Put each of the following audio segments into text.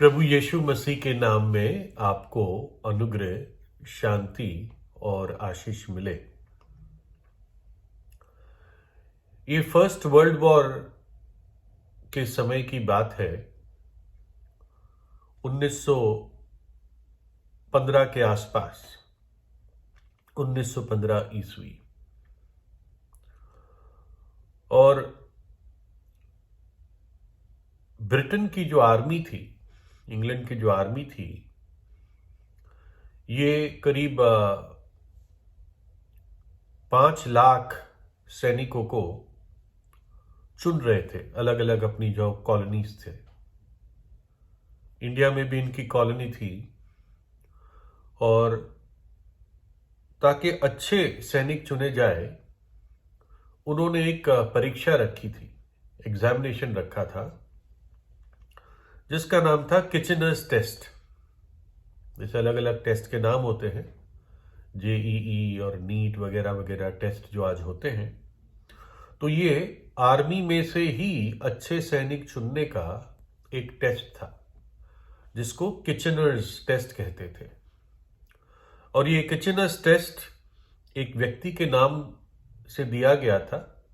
प्रभु यीशु मसीह के नाम में आपको अनुग्रह, शांति और आशीष मिले। ये फर्स्ट वर्ल्ड वॉर के समय की बात है। 1915 के आसपास, 1915 ईस्वी। और ब्रिटेन की जो आर्मी थी, इंग्लैंड की जो आर्मी थी, ये करीब 5 लाख सैनिकों को चुन रहे थे, अलग अलग अपनी जो कॉलोनीज थे। इंडिया में भी इनकी कॉलोनी थी, और ताकि अच्छे सैनिक चुने जाए उन्होंने एक परीक्षा रखी थी, एग्जामिनेशन रखा था, जिसका नाम था किचनर्स टेस्ट। जैसे अलग अलग टेस्ट के नाम होते हैं, जेईई और नीट वगैरह वगैरह टेस्ट जो आज होते हैं। तो ये आर्मी में से ही अच्छे सैनिक चुनने का एक टेस्ट था, जिसको किचनर्स टेस्ट कहते थे। और ये किचनर्स टेस्ट एक व्यक्ति के नाम से दिया गया था।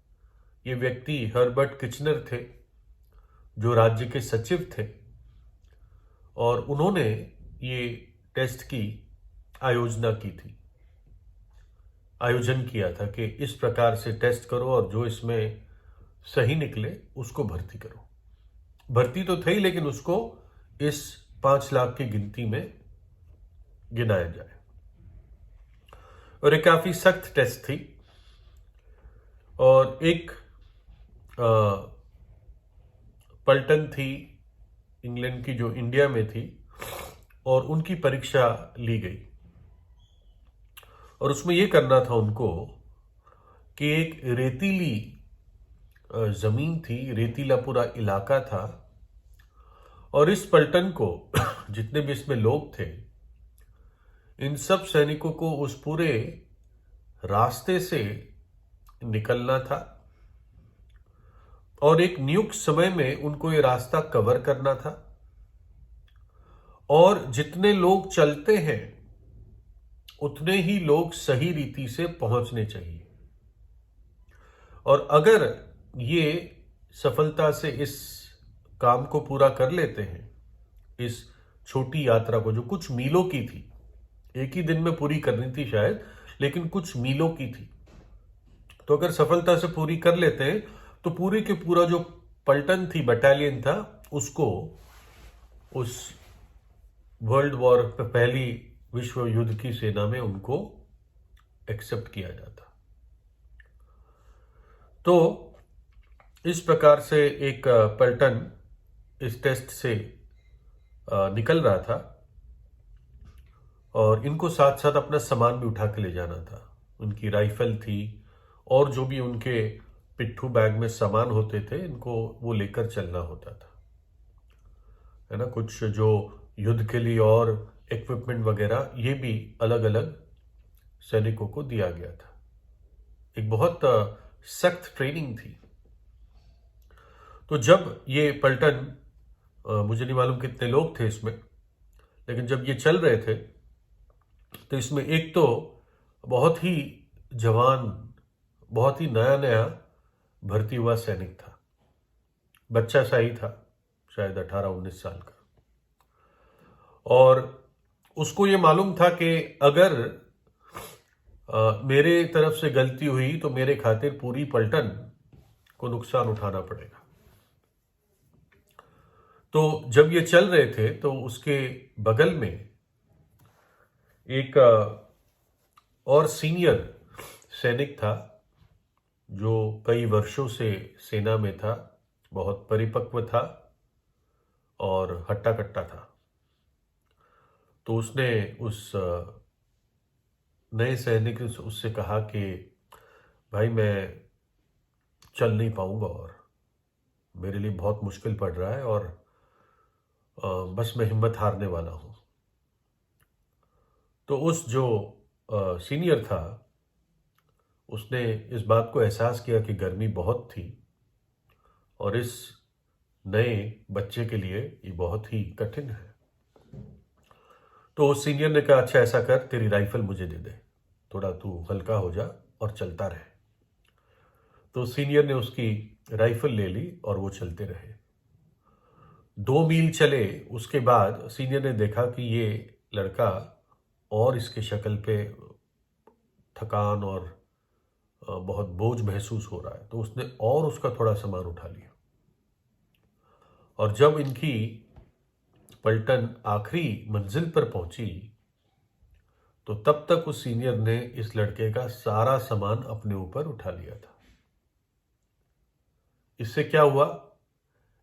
ये व्यक्ति हर्बर्ट किचनर थे, जो राज्य के सचिव थे, और उन्होंने ये टेस्ट की आयोजन किया था कि इस प्रकार से टेस्ट करो और जो इसमें सही निकले उसको भर्ती करो। भर्ती तो थी, लेकिन उसको इस 5 लाख की गिनती में गिनाया जाए। और एक काफी सख्त टेस्ट थी। और एक पलटन थी इंग्लैंड की, जो इंडिया में थी, और उनकी परीक्षा ली गई। और उसमें यह करना था उनको कि एक रेतीली जमीन थी, रेतीला पूरा इलाका था, और इस पलटन को जितने भी इसमें लोग थे, इन सब सैनिकों को उस पूरे रास्ते से निकलना था, और एक नियुक्त समय में उनको ये रास्ता कवर करना था। और जितने लोग चलते हैं उतने ही लोग सही रीति से पहुंचने चाहिए। और अगर ये सफलता से इस काम को पूरा कर लेते हैं, इस छोटी यात्रा को जो कुछ मीलों की थी, एक ही दिन में पूरी करनी थी शायद, लेकिन कुछ मीलों की थी, तो अगर सफलता से पूरी कर लेते हैं तो पूरे के पूरा जो पलटन थी, बटालियन था, उसको उस वर्ल्ड वॉर, पहली विश्व युद्ध की सेना में उनको एक्सेप्ट किया जाता। तो इस प्रकार से एक पलटन इस टेस्ट से निकल रहा था, और इनको साथ साथ अपना सामान भी उठा के ले जाना था। उनकी राइफल थी, और जो भी उनके पिट्ठू बैग में सामान होते थे, इनको वो लेकर चलना होता था, है ना। कुछ जो युद्ध के लिए और इक्विपमेंट वगैरह, ये भी अलग अलग सैनिकों को दिया गया था। एक बहुत सख्त ट्रेनिंग थी। तो जब ये पलटन, मुझे नहीं मालूम कितने लोग थे इसमें, लेकिन जब ये चल रहे थे तो इसमें एक तो बहुत ही जवान, बहुत ही नया नया भर्ती हुआ सैनिक था, बच्चा सा ही था, शायद 18-19 साल का। और उसको ये मालूम था कि अगर मेरे तरफ से गलती हुई तो मेरे खातिर पूरी पलटन को नुकसान उठाना पड़ेगा। तो जब ये चल रहे थे तो उसके बगल में एक और सीनियर सैनिक था, जो कई वर्षों से सेना में था, बहुत परिपक्व था और हट्टा कट्टा था। तो उसने उस नए सैनिक से उससे कहा कि भाई, मैं चल नहीं पाऊंगा और मेरे लिए बहुत मुश्किल पड़ रहा है, और बस मैं हिम्मत हारने वाला हूं। तो उस जो सीनियर था, उसने इस बात को एहसास किया कि गर्मी बहुत थी, और इस नए बच्चे के लिए ये बहुत ही कठिन है। तो सीनियर ने कहा, अच्छा ऐसा कर, तेरी राइफल मुझे दे दे, थोड़ा तू हल्का हो जा और चलता रहे। तो सीनियर ने उसकी राइफल ले ली और वो चलते रहे। 2 मील चले, उसके बाद सीनियर ने देखा कि ये लड़का और इसके शक्ल पे थकान और बहुत बोझ महसूस हो रहा है। तो उसने और उसका थोड़ा सामान उठा लिया, और जब इनकी पलटन आखिरी मंजिल पर पहुंची तो तब तक उस सीनियर ने इस लड़के का सारा सामान अपने ऊपर उठा लिया था। इससे क्या हुआ,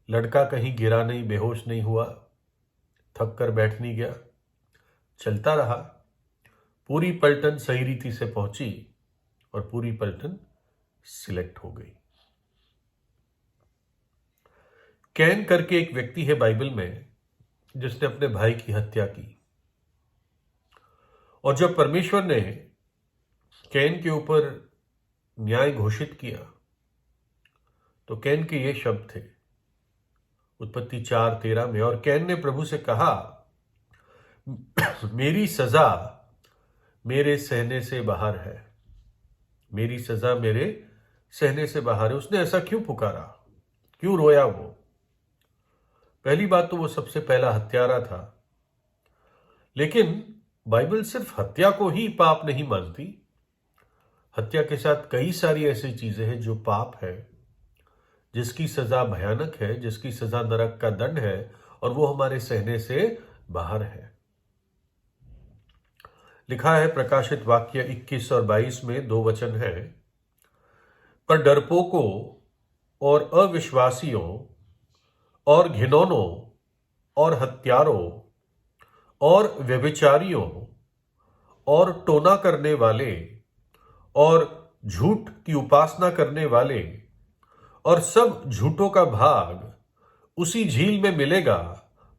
लड़का कहीं गिरा नहीं, बेहोश नहीं हुआ, थक कर बैठ नहीं गया, चलता रहा। पूरी पलटन सही रीति से पहुंची और पूरी पलटन सिलेक्ट हो गई। कैन करके एक व्यक्ति है बाइबल में जिसने अपने भाई की हत्या की, और जब परमेश्वर ने कैन के ऊपर न्याय घोषित किया तो कैन के ये शब्द थे, उत्पत्ति 4:13 में, और कैन ने प्रभु से कहा, मेरी सजा मेरे सहने से बाहर है, मेरी सजा मेरे सहने से बाहर है। उसने ऐसा क्यों पुकारा, क्यों रोया वो? पहली बात तो वो सबसे पहला हत्यारा था, लेकिन बाइबल सिर्फ हत्या को ही पाप नहीं मानती। हत्या के साथ कई सारी ऐसी चीजें हैं जो पाप है, जिसकी सजा भयानक है, जिसकी सजा नरक का दंड है, और वो हमारे सहने से बाहर है। लिखा है प्रकाशित वाक्य 21 और 22 में, 2 वचन है, पर डरपोकों और अविश्वासियों और घिनौनों और हत्यारों और व्यभिचारियों और टोना करने वाले और झूठ की उपासना करने वाले और सब झूठों का भाग उसी झील में मिलेगा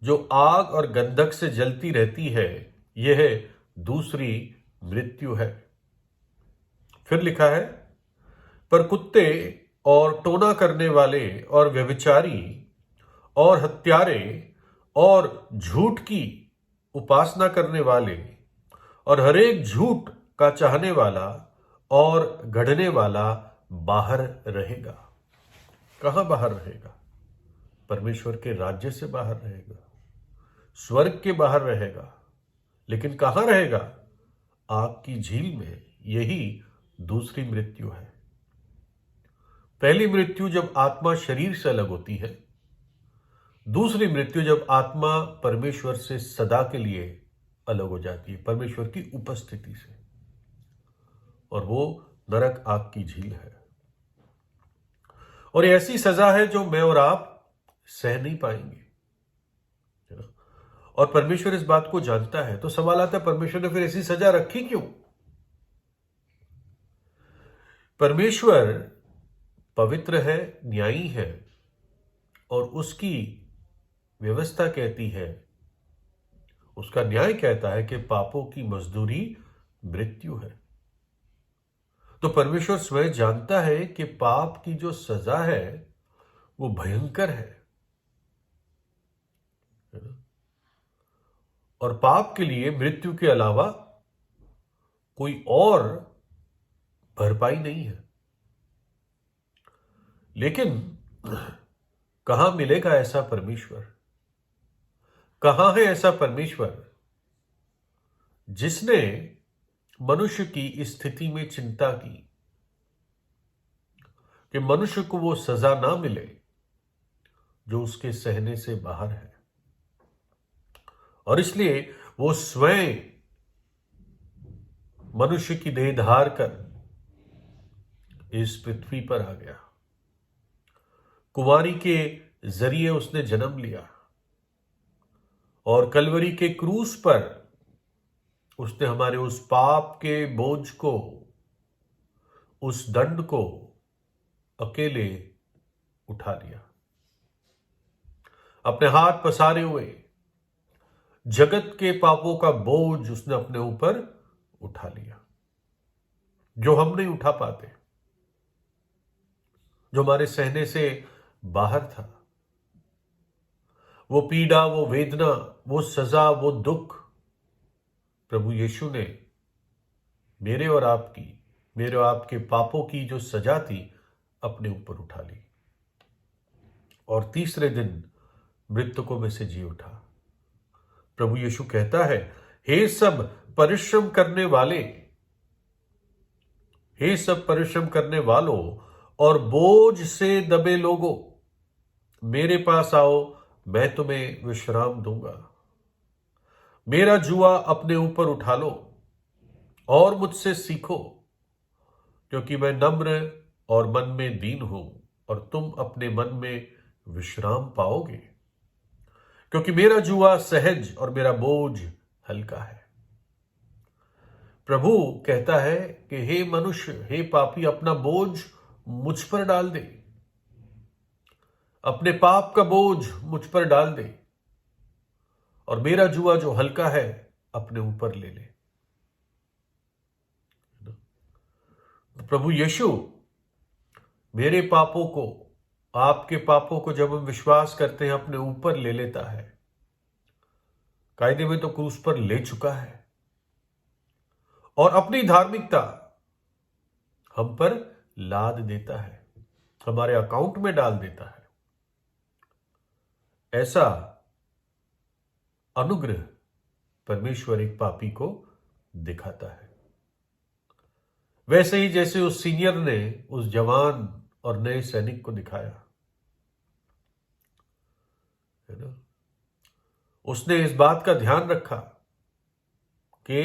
जो आग और गंधक से जलती रहती है। यह दूसरी मृत्यु है। फिर लिखा है, पर कुत्ते और टोना करने वाले और व्यभिचारी और हत्यारे और झूठ की उपासना करने वाले और हरेक झूठ का चाहने वाला और गढ़ने वाला बाहर रहेगा। कहां बाहर रहेगा? परमेश्वर के राज्य से बाहर रहेगा, स्वर्ग के बाहर रहेगा। लेकिन कहां रहेगा? आग की झील में। यही दूसरी मृत्यु है। पहली मृत्यु जब आत्मा शरीर से अलग होती है, दूसरी मृत्यु जब आत्मा परमेश्वर से सदा के लिए अलग हो जाती है, परमेश्वर की उपस्थिति से, और वो नरक आग की झील है। और ऐसी सजा है जो मैं और आप सह नहीं पाएंगे, है ना? और परमेश्वर इस बात को जानता है। तो सवाल आता है, परमेश्वर ने फिर ऐसी सजा रखी क्यों? परमेश्वर पवित्र है, न्यायी है, और उसकी व्यवस्था कहती है, उसका न्याय कहता है कि पापों की मजदूरी मृत्यु है। तो परमेश्वर स्वयं जानता है कि पाप की जो सजा है वो भयंकर है ना? और पाप के लिए मृत्यु के अलावा कोई और भरपाई नहीं है। लेकिन कहां मिलेगा ऐसा परमेश्वर? कहां है ऐसा परमेश्वर जिसने मनुष्य की इस स्थिति में चिंता की कि मनुष्य को वो सजा ना मिले जो उसके सहने से बाहर है, और इसलिए वो स्वयं मनुष्य की देह धार कर इस पृथ्वी पर आ गया। कुंवारी के जरिए उसने जन्म लिया, और कलवरी के क्रूस पर उसने हमारे उस पाप के बोझ को, उस दंड को अकेले उठा लिया। अपने हाथ पसारे हुए जगत के पापों का बोझ उसने अपने ऊपर उठा लिया, जो हम नहीं उठा पाते, जो हमारे सहने से बाहर था। वो पीड़ा, वो वेदना, वो सजा, वो दुख प्रभु यीशु ने मेरे और आपके पापों की जो सजा थी अपने ऊपर उठा ली और तीसरे दिन मृतकों में से जी उठा। प्रभु यीशु कहता है, हे सब परिश्रम करने वालों और बोझ से दबे लोगों, मेरे पास आओ, मैं तुम्हें विश्राम दूंगा। मेरा जुआ अपने ऊपर उठा लो और मुझसे सीखो, क्योंकि मैं नम्र और मन में दीन हूं और तुम अपने मन में विश्राम पाओगे। क्योंकि मेरा जुआ सहज और मेरा बोझ हल्का है। प्रभु कहता है कि हे मनुष्य, हे पापी, अपना बोझ मुझ पर डाल दे, अपने पाप का बोझ मुझ पर डाल दे और मेरा जुआ जो हल्का है अपने ऊपर ले ले। प्रभु यीशु मेरे पापों को, आपके पापों को जब हम विश्वास करते हैं अपने ऊपर ले लेता है। कायदे में तो क्रूस पर ले चुका है और अपनी धार्मिकता हम पर लाद देता है, हमारे अकाउंट में डाल देता है। ऐसा अनुग्रह परमेश्वर एक पापी को दिखाता है। वैसे ही जैसे उस सीनियर ने उस जवान और नए सैनिक को दिखाया, है ना, उसने इस बात का ध्यान रखा कि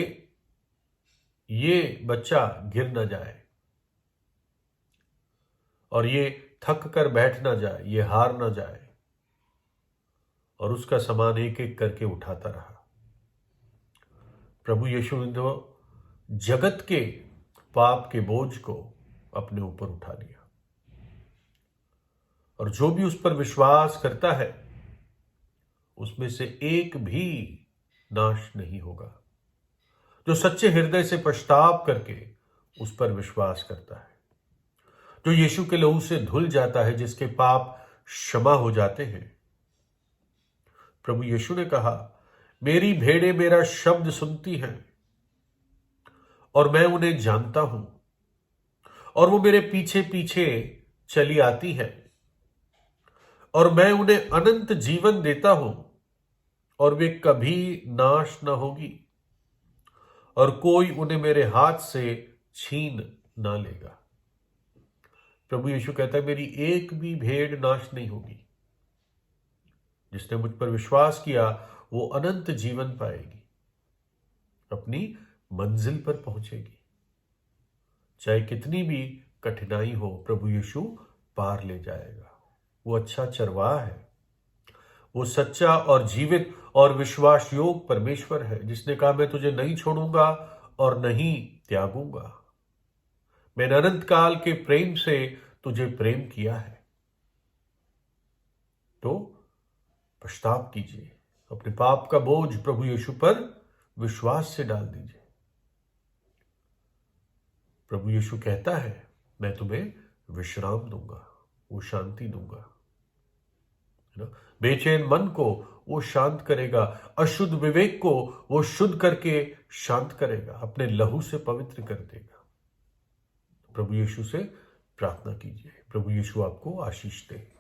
ये बच्चा गिर ना जाए और ये थक कर बैठ ना जाए, ये हार ना जाए, और उसका सामान एक एक करके उठाता रहा। प्रभु यीशु ने तो जगत के पाप के बोझ को अपने ऊपर उठा लिया और जो भी उस पर विश्वास करता है उसमें से एक भी नाश नहीं होगा। जो सच्चे हृदय से पश्चाताप करके उस पर विश्वास करता है, जो यीशु के लहू से धुल जाता है, जिसके पाप क्षमा हो जाते हैं। प्रभु यीशु ने कहा, मेरी भेड़ें मेरा शब्द सुनती हैं और मैं उन्हें जानता हूं और वो मेरे पीछे पीछे चली आती है और मैं उन्हें अनंत जीवन देता हूं और वे कभी नाश न होगी और कोई उन्हें मेरे हाथ से छीन ना लेगा। प्रभु यीशु कहता है, मेरी एक भी भेड़ नाश नहीं होगी। जिसने मुझ पर विश्वास किया वो अनंत जीवन पाएगी, अपनी मंजिल पर पहुंचेगी। चाहे कितनी भी कठिनाई हो, प्रभु यीशु पार ले जाएगा। वो अच्छा चरवाहा है, वो सच्चा और जीवित और विश्वास योग परमेश्वर है, जिसने कहा, मैं तुझे नहीं छोड़ूंगा और नहीं त्यागूंगा। मैंने अनंत काल के प्रेम से तुझे प्रेम किया है। तो पश्चाताप कीजिए, अपने पाप का बोझ प्रभु यीशु पर विश्वास से डाल दीजिए। प्रभु यीशु कहता है, मैं तुम्हें विश्राम दूंगा, वो शांति दूंगा, है ना। बेचैन मन को वो शांत करेगा, अशुद्ध विवेक को वो शुद्ध करके शांत करेगा, अपने लहू से पवित्र कर देगा। प्रभु यीशु से प्रार्थना कीजिए, प्रभु यीशु आपको आशीष दे।